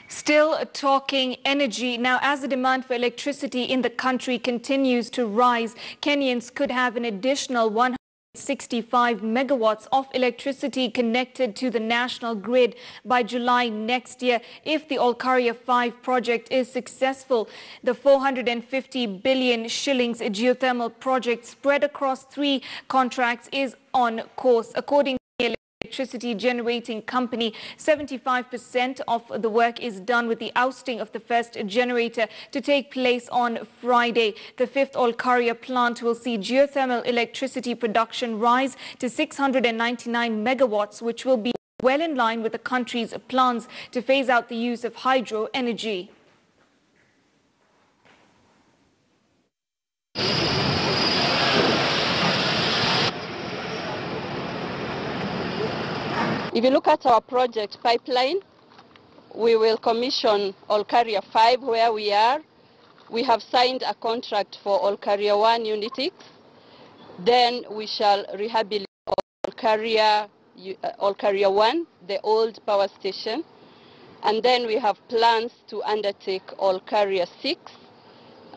Still talking energy. Now, as the demand for electricity in the country continues to rise, Kenyans could have an additional 165 megawatts of electricity connected to the national grid by July next year if the Olkaria 5 project is successful. The 450 billion shillings geothermal project spread across 3 contracts is on course. According to the electricity generating company, 75% of the work is done with the ousting of the first generator to take place on Friday. The 5th Olkaria plant will see geothermal electricity production rise to 699 megawatts, which will be well in line with the country's plans to phase out the use of hydro energy. If you look at our project pipeline, we will commission Olkaria 5 where we are. We have signed a contract for Olkaria 1 Unit 6. Then we shall rehabilitate Olkaria 1, the old power station. And then we have plans to undertake Olkaria 6.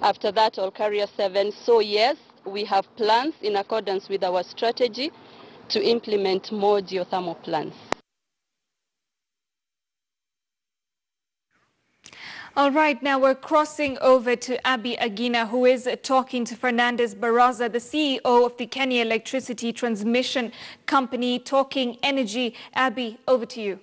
After that, Olkaria 7. So yes, we have plans in accordance with our strategy to implement more geothermal plants. All right, now we're crossing over to Agina, who is talking to Fernandez Barasa, the CEO of the Kenya Electricity Transmission Company, talking energy. Abby, over to you.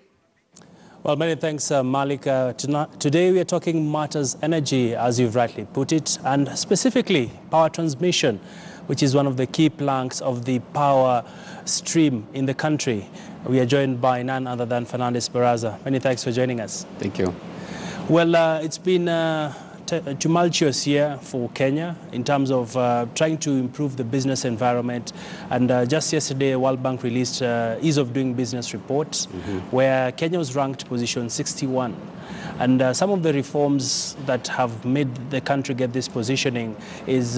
Well, many thanks, Malik. Today we are talking matters energy, as you've rightly put it, and specifically power transmission, which is one of the key planks of the power stream in the country. We are joined by none other than Fernandez Barasa. Many thanks for joining us. Thank you. Well, it's been a tumultuous year for Kenya in terms of trying to improve the business environment. And just yesterday, World Bank released Ease of Doing Business report, where Kenya was ranked position 61. And some of the reforms that have made the country get this positioning is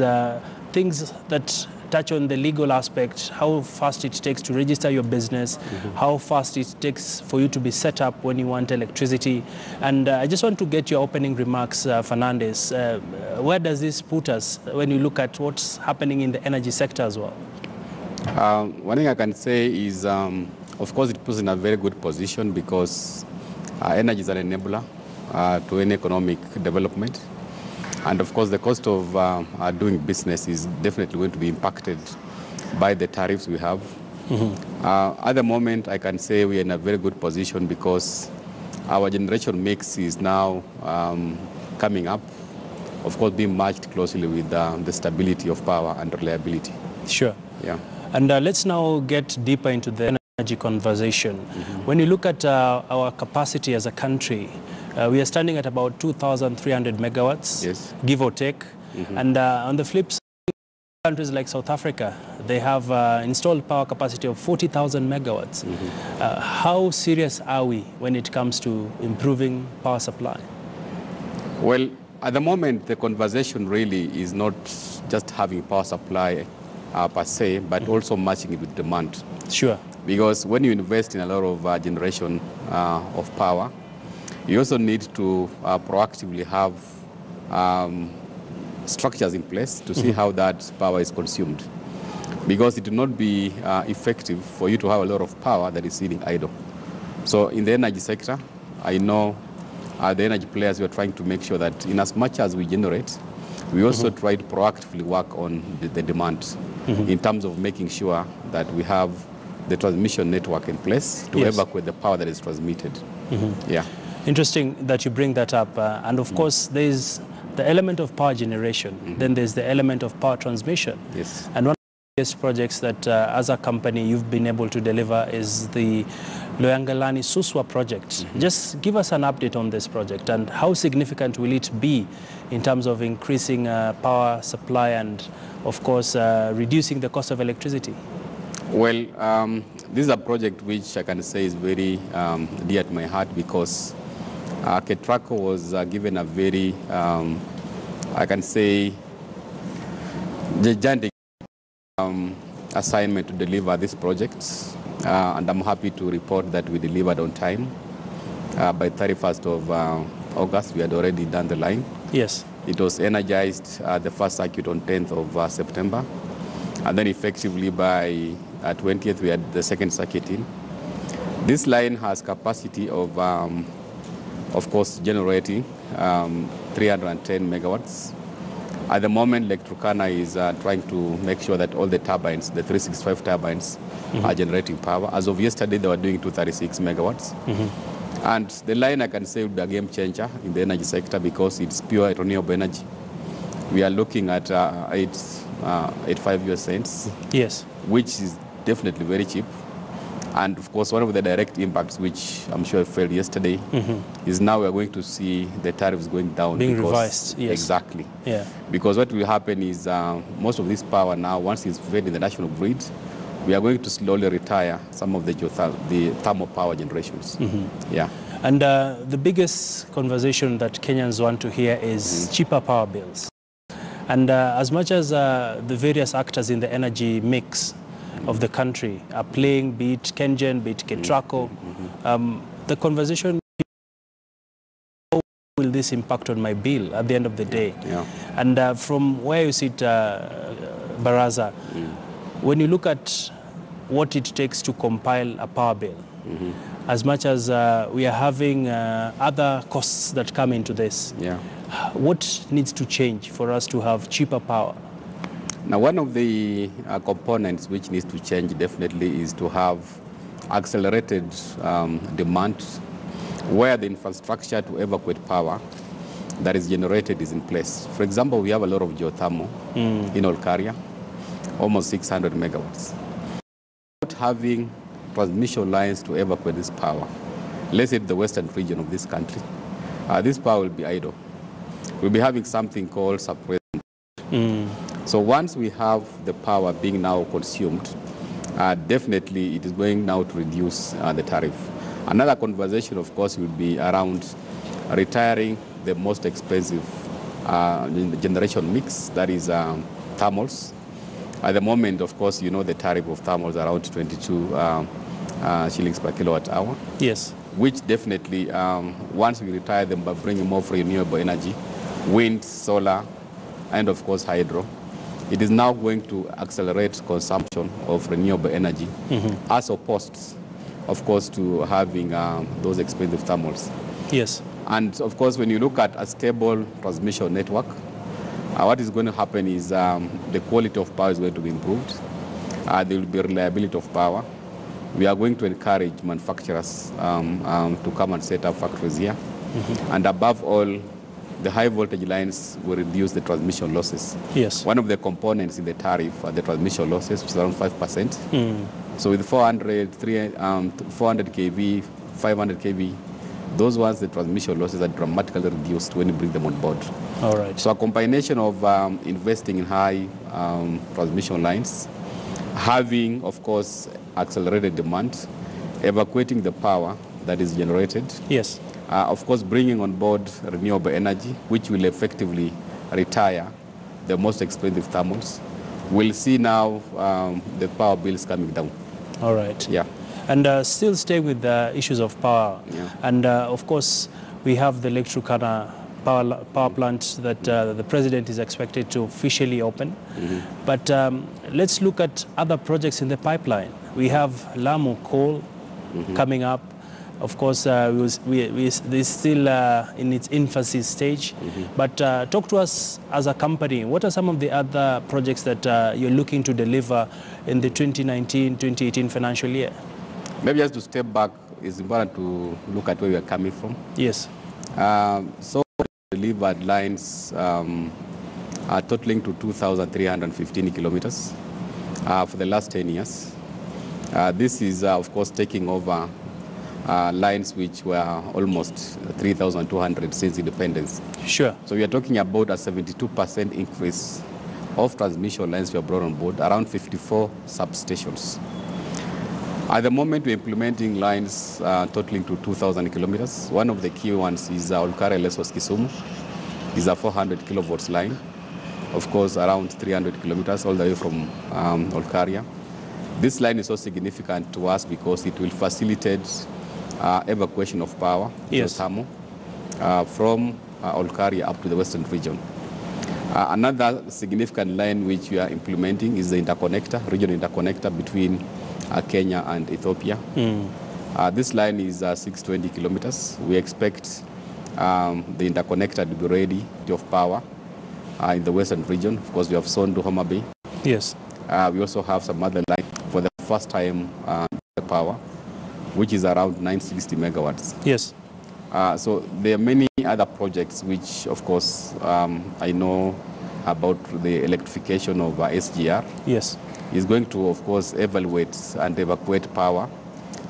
things that touch on the legal aspect, how fast it takes to register your business, how fast it takes for you to be set up when you want electricity. And I just want to get your opening remarks, Fernandez. Where does this put us when you look at what's happening in the energy sector as well? One thing I can say is, of course, it puts in a very good position because energy is an enabler to any economic development. And of course, the cost of doing business is definitely going to be impacted by the tariffs we have. At the moment, I can say we are in a very good position because our generation mix is now coming up, of course, being matched closely with the stability of power and reliability. Sure. Yeah. And let's now get deeper into the energy conversation. When you look at our capacity as a country, we are standing at about 2,300 megawatts, yes, give or take. And on the flip side, countries like South Africa, they have installed power capacity of 40,000 megawatts. How serious are we when it comes to improving power supply? Well, at the moment, the conversation really is not just having power supply per se, but also matching it with demand. Sure. Because when you invest in a lot of generation of power, you also need to proactively have structures in place to see how that power is consumed. Because it will not be effective for you to have a lot of power that is sitting idle. So in the energy sector, I know the energy players, we are trying to make sure that in as much as we generate, we also try to proactively work on the demand in terms of making sure that we have the transmission network in place to evacuate the power that is transmitted. Yeah. Interesting that you bring that up. And of course, there's the element of power generation. Then there's the element of power transmission. Yes. And one of the biggest projects that as a company you've been able to deliver is the Loyangalani Suswa project. Just give us an update on this project and how significant will it be in terms of increasing power supply and, of course, reducing the cost of electricity? Well, this is a project which I can say is very dear to my heart because KETRACO was given a very, I can say, gigantic assignment to deliver this project. And I'm happy to report that we delivered on time by 31st of August, we had already done the line. Yes. It was energized the first circuit on 10th of September. And then effectively by 20th, we had the second circuit in. This line has capacity of course, generating 310 megawatts. At the moment, Lake Turkana is trying to make sure that all the turbines, the 365 turbines, are generating power. As of yesterday, they were doing 236 megawatts. And the line, I can say, would be a game changer in the energy sector because it's pure renewable energy. We are looking at 85 US cents, yes, which is definitely very cheap. And of course, one of the direct impacts, which I'm sure I felt yesterday, is now we are going to see the tariffs going down. Being revised, yes. Exactly. Yeah. Because what will happen is most of this power now, once it's fed in the national grid, we are going to slowly retire some of the thermal power generations. Yeah. And the biggest conversation that Kenyans want to hear is cheaper power bills. And as much as the various actors in the energy mix of the country are playing, be it KTN, be it KETRACO, the conversation, how will this impact on my bill at the end of the day? Yeah. And from where you sit, Barasa, when you look at what it takes to compile a power bill, as much as we are having other costs that come into this, what needs to change for us to have cheaper power? Now, one of the components which needs to change definitely is to have accelerated demand where the infrastructure to evacuate power that is generated is in place. For example, we have a lot of geothermal in Olkaria, almost 600 megawatts. Not having transmission lines to evacuate this power, let's say the western region of this country, this power will be idle. We'll be having something called suppression. So once we have the power being now consumed, definitely it is going now to reduce the tariff. Another conversation, of course, will be around retiring the most expensive generation mix, that is thermals. At the moment, of course, you know the tariff of thermals around 22 shillings per kilowatt hour. Yes. Which definitely, once we retire them by bringing more renewable energy, wind, solar, and of course hydro, it is now going to accelerate consumption of renewable energy as opposed, of course, to having those expensive thermals. Yes. And of course, when you look at a stable transmission network, what is going to happen is the quality of power is going to be improved. There will be reliability of power. We are going to encourage manufacturers to come and set up factories here. And above all, the high voltage lines will reduce the transmission losses. Yes. One of the components in the tariff are the transmission losses, which is around 5%. So with 400 kV, 500 kV, those ones, the transmission losses are dramatically reduced when you bring them on board. All right. So a combination of investing in high transmission lines, having, of course, accelerated demand, evacuating the power that is generated. Yes. Of course, bringing on board renewable energy, which will effectively retire the most expensive thermals. We'll see now the power bills coming down. All right. Yeah. And still stay with the issues of power. Yeah. And of course, we have the Lake Turkana power plant that the president is expected to officially open. But let's look at other projects in the pipeline. We have Lamu coal coming up. Of course, this is still in its infancy stage. But talk to us as a company. What are some of the other projects that you're looking to deliver in the 2019-2018 financial year? Maybe just to step back, it's important to look at where we are coming from. Yes. So delivered lines are totaling to 2,315 kilometers for the last 10 years. This is, of course, taking over lines which were almost 3,200 since independence. Sure. So we are talking about a 72% increase of transmission lines we have brought on board, around 54 substations. At the moment, we're implementing lines totaling to 2,000 kilometers. One of the key ones is Olkaria Lesos Kisumu. It's a 400 kilovolts line. Of course, around 300 kilometers all the way from Olkaria. This line is so significant to us because it will facilitate evacuation of power, yes, geothermal, from Olkaria up to the western region. Another significant line which we are implementing is the interconnector, regional interconnector between Kenya and Ethiopia. This line is 620 kilometers. We expect the interconnector to be ready of power in the western region. Of course, we have Sondu, Homa Bay. Yes. We also have some other line for the first time power, which is around 960 megawatts. Yes. So there are many other projects which, of course, I know about the electrification of SGR. Yes. Is going to, of course, evaluate and evacuate power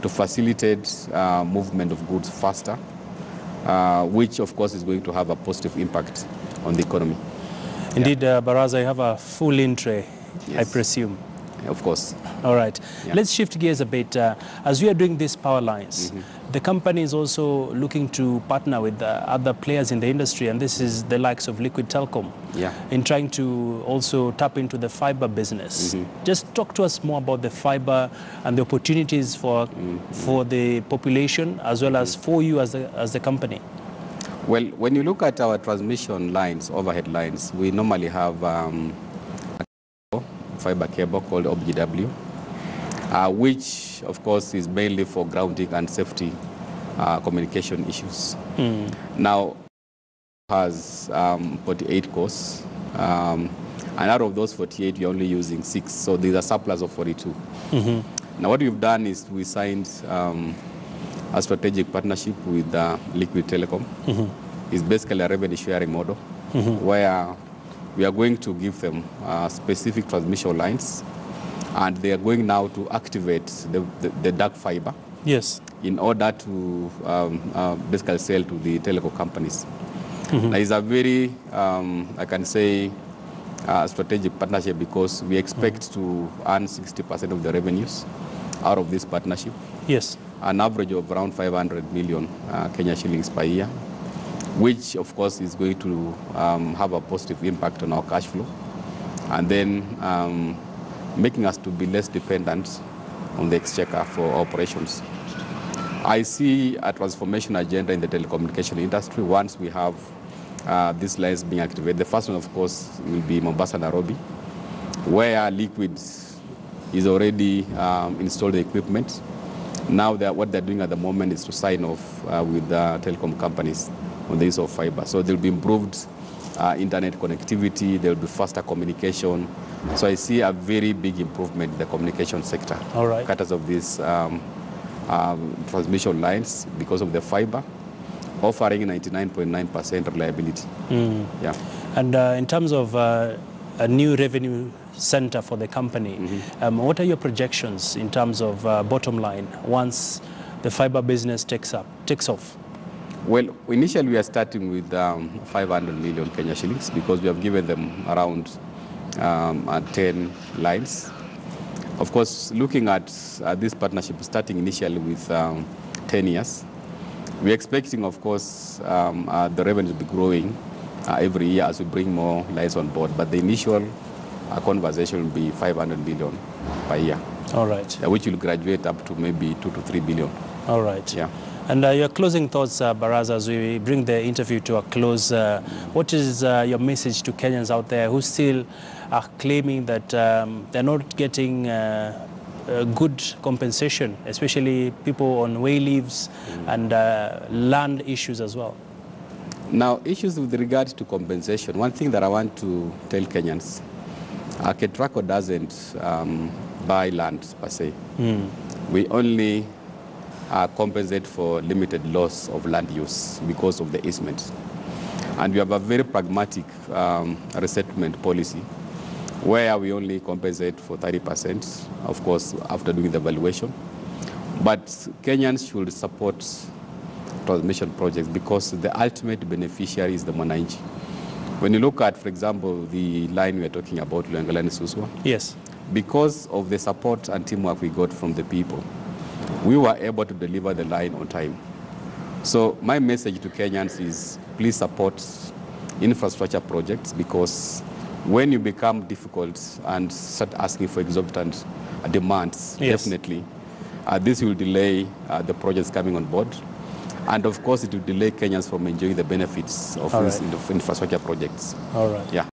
to facilitate movement of goods faster, which, of course, is going to have a positive impact on the economy. Indeed, Barasa, you have a full in-tray, Yes. I presume. Of course. All right. Yeah. Let's shift gears a bit. As we are doing these power lines, the company is also looking to partner with other players in the industry, and this is the likes of Liquid Telecom, in trying to also tap into the fiber business. Just talk to us more about the fiber and the opportunities for the population as well as for you as the company. Well, when you look at our transmission lines, overhead lines, we normally have a fiber cable called OBGW, which, of course, is mainly for grounding and safety communication issues. Now, has 48 cores, and out of those 48, we're only using 6, so there's a surplus of 42. Now, what we've done is we signed a strategic partnership with Liquid Telecom. It's basically a revenue sharing model where we are going to give them specific transmission lines, and they are going now to activate the dark fiber. Yes. In order to basically sell to the telecom companies. Now, it's a very, I can say, strategic partnership because we expect to earn 60% of the revenues out of this partnership. Yes. An average of around 500 million Kenya shillings per year, which, of course, is going to have a positive impact on our cash flow, and then making us to be less dependent on the exchequer for operations. I see a transformation agenda in the telecommunication industry once we have these lines being activated. The first one, of course, will be Mombasa, Nairobi, where Liquid is already installed the equipment. Now, what they're doing at the moment is to sign off with the telecom companies on the use of fiber. So there'll be improved internet connectivity, there'll be faster communication. So I see a very big improvement in the communication sector. All right. Because of these transmission lines, because of the fiber, offering 99.9% reliability. Yeah. And in terms of a new revenue center for the company, what are your projections in terms of bottom line once the fiber business takes off? Well, initially we are starting with 500 million Kenya shillings because we have given them around 10 lines. Of course, looking at this partnership starting initially with 10 years, we're expecting, of course, the revenue to be growing every year as we bring more lines on board. But the initial conversation will be 500 million per year. All right. Which will graduate up to maybe 2 to 3 billion. All right. Yeah. And your closing thoughts, Barasa, as we bring the interview to a close, what is your message to Kenyans out there who still are claiming that they're not getting good compensation, especially people on way leaves and land issues as well? Now, issues with regard to compensation, one thing that I want to tell Kenyans, KETRACO doesn't buy land per se. We only compensate for limited loss of land use because of the easement. And we have a very pragmatic resettlement policy where we only compensate for 30%, of course, after doing the valuation. But Kenyans should support transmission projects because the ultimate beneficiary is the mwananchi. When you look at, for example, the line we are talking about, Luengalani-Suswa, yes, because of the support and teamwork we got from the people, we were able to deliver the line on time. So my message to Kenyans is please support infrastructure projects because when you become difficult and start asking for exorbitant demands, yes, definitely this will delay the projects coming on board. And of course, it will delay Kenyans from enjoying the benefits of All these right. infrastructure projects. All right. Yeah.